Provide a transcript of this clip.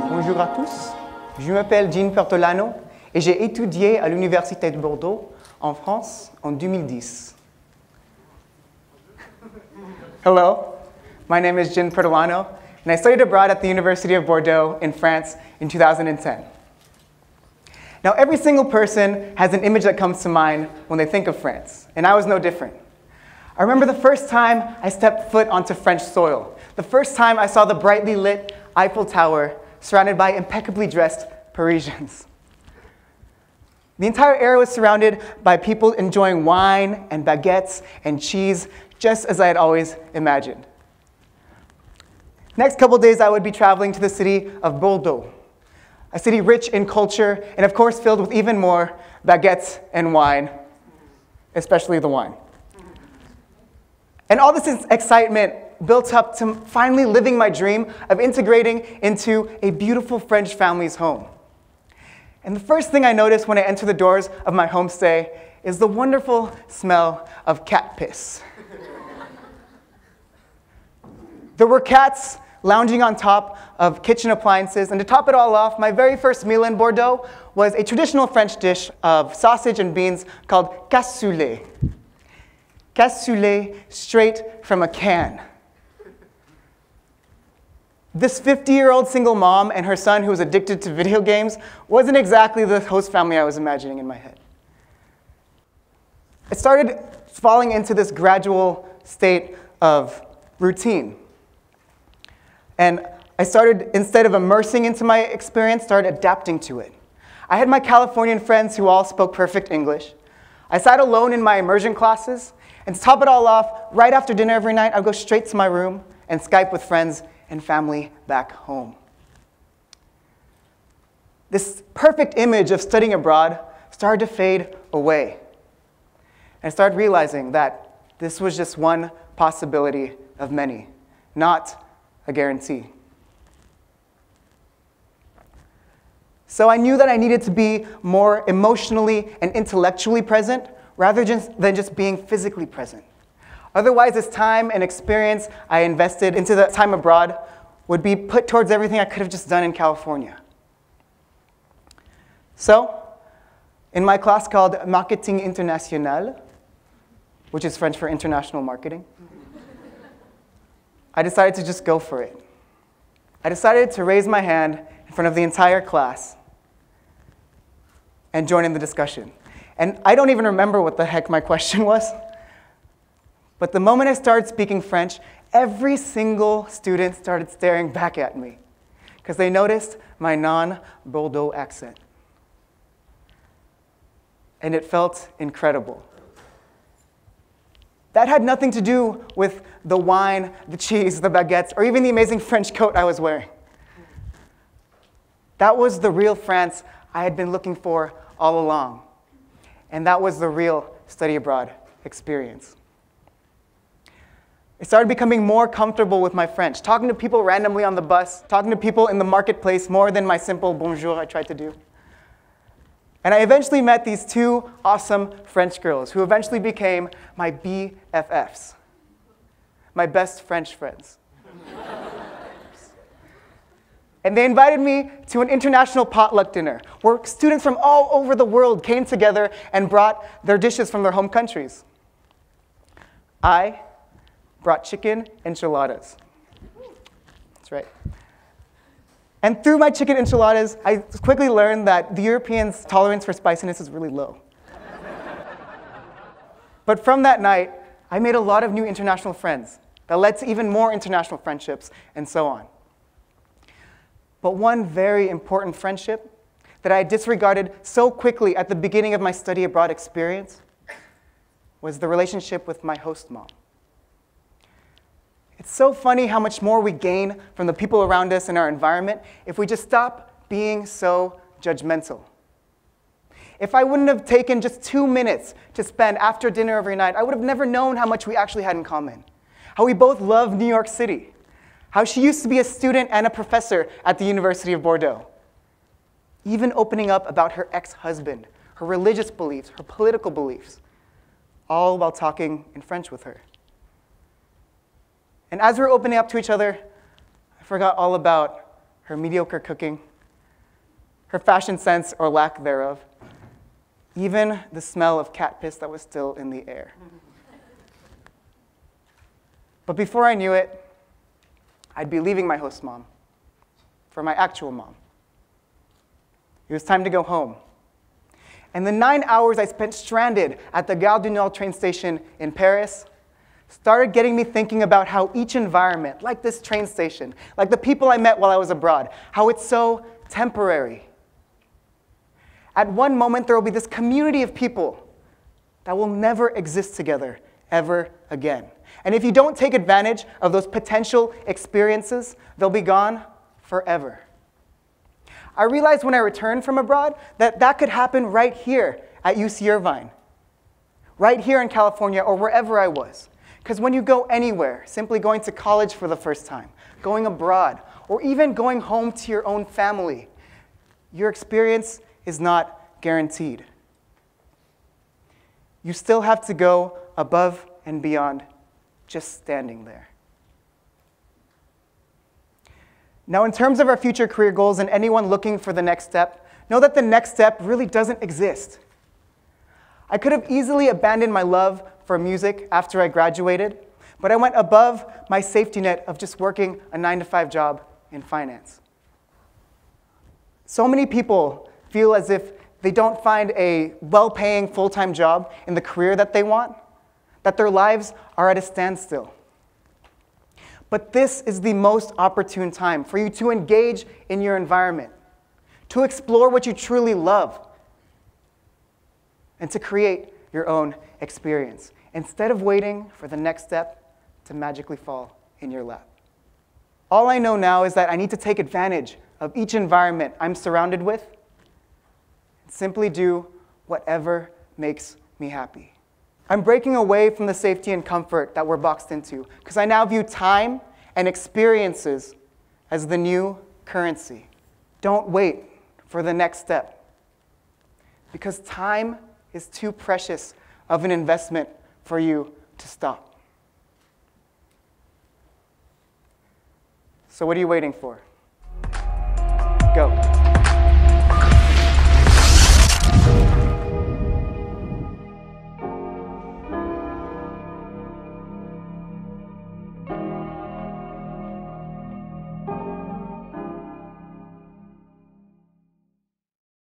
Bonjour à tous, je m'appelle Jin Puertollano et j'ai étudié à l'université de Bordeaux, en France, en 2010. Hello, my name is Jin Puertollano, and I studied abroad at the University of Bordeaux in France in 2010. Now, every single person has an image that comes to mind when they think of France, and I was no different. I remember the first time I stepped foot onto French soil, the first time I saw the brightly lit Eiffel Tower surrounded by impeccably dressed Parisians. The entire area was surrounded by people enjoying wine and baguettes and cheese, just as I had always imagined. Next couple days, I would be traveling to the city of Bordeaux, a city rich in culture and, of course, filled with even more baguettes and wine, especially the wine. And all this excitement built up to finally living my dream of integrating into a beautiful French family's home. And the first thing I noticed when I enter the doors of my homestay is the wonderful smell of cat piss. There were cats lounging on top of kitchen appliances, and to top it all off, my very first meal in Bordeaux was a traditional French dish of sausage and beans called cassoulet. Cassoulet straight from a can. This 50-year-old single mom and her son who was addicted to video games wasn't exactly the host family I was imagining in my head. I started falling into this gradual state of routine. And I started, instead of immersing into my experience, started adapting to it. I had my Californian friends who all spoke perfect English. I sat alone in my immersion classes, and to top it all off, right after dinner every night, I'd go straight to my room and Skype with friends and family back home. This perfect image of studying abroad started to fade away. And I started realizing that this was just one possibility of many, not a guarantee. So I knew that I needed to be more emotionally and intellectually present rather than just being physically present. Otherwise, this time and experience I invested into the time abroad would be put towards everything I could have just done in California. So, in my class called Marketing International, which is French for international marketing, I decided to just go for it. I decided to raise my hand in front of the entire class and join in the discussion. And I don't even remember what the heck my question was. But the moment I started speaking French, every single student started staring back at me because they noticed my non-Bordeaux accent. And it felt incredible. That had nothing to do with the wine, the cheese, the baguettes, or even the amazing French coat I was wearing. That was the real France I had been looking for all along. And that was the real study abroad experience. I started becoming more comfortable with my French, talking to people randomly on the bus, talking to people in the marketplace more than my simple bonjour I tried to do. And I eventually met these two awesome French girls who eventually became my BFFs, my best French friends. And they invited me to an international potluck dinner where students from all over the world came together and brought their dishes from their home countries. I brought chicken enchiladas. That's right. And through my chicken enchiladas, I quickly learned that the Europeans' tolerance for spiciness is really low. But from that night, I made a lot of new international friends that led to even more international friendships and so on. But one very important friendship that I disregarded so quickly at the beginning of my study abroad experience was the relationship with my host mom. It's so funny how much more we gain from the people around us in our environment if we just stop being so judgmental. If I wouldn't have taken just 2 minutes to spend after dinner every night, I would have never known how much we actually had in common. How we both love New York City. How she used to be a student and a professor at the University of Bordeaux. Even opening up about her ex-husband, her religious beliefs, her political beliefs, all while talking in French with her. And as we were opening up to each other, I forgot all about her mediocre cooking, her fashion sense or lack thereof, even the smell of cat piss that was still in the air. But before I knew it, I'd be leaving my host mom for my actual mom. It was time to go home. And the 9 hours I spent stranded at the Gare du Nord train station in Paris started getting me thinking about how each environment, like this train station, like the people I met while I was abroad, how it's so temporary. At one moment, there will be this community of people that will never exist together ever again. And if you don't take advantage of those potential experiences, they'll be gone forever. I realized when I returned from abroad that that could happen right here at UC Irvine, right here in California or wherever I was. Because when you go anywhere, simply going to college for the first time, going abroad, or even going home to your own family, your experience is not guaranteed. You still have to go above and beyond just standing there. Now, in terms of our future career goals and anyone looking for the next step, know that the next step really doesn't exist. I could have easily abandoned my love for music after I graduated, but I went above my safety net of just working a 9-to-5 job in finance. So many people feel as if they don't find a well-paying full-time job in the career that they want, that their lives are at a standstill. But this is the most opportune time for you to engage in your environment, to explore what you truly love, and to create your own experience, instead of waiting for the next step to magically fall in your lap. All I know now is that I need to take advantage of each environment I'm surrounded with and simply do whatever makes me happy. I'm breaking away from the safety and comfort that we're boxed into because I now view time and experiences as the new currency. Don't wait for the next step because time is too precious of an investment for you to stop. So what are you waiting for? Go.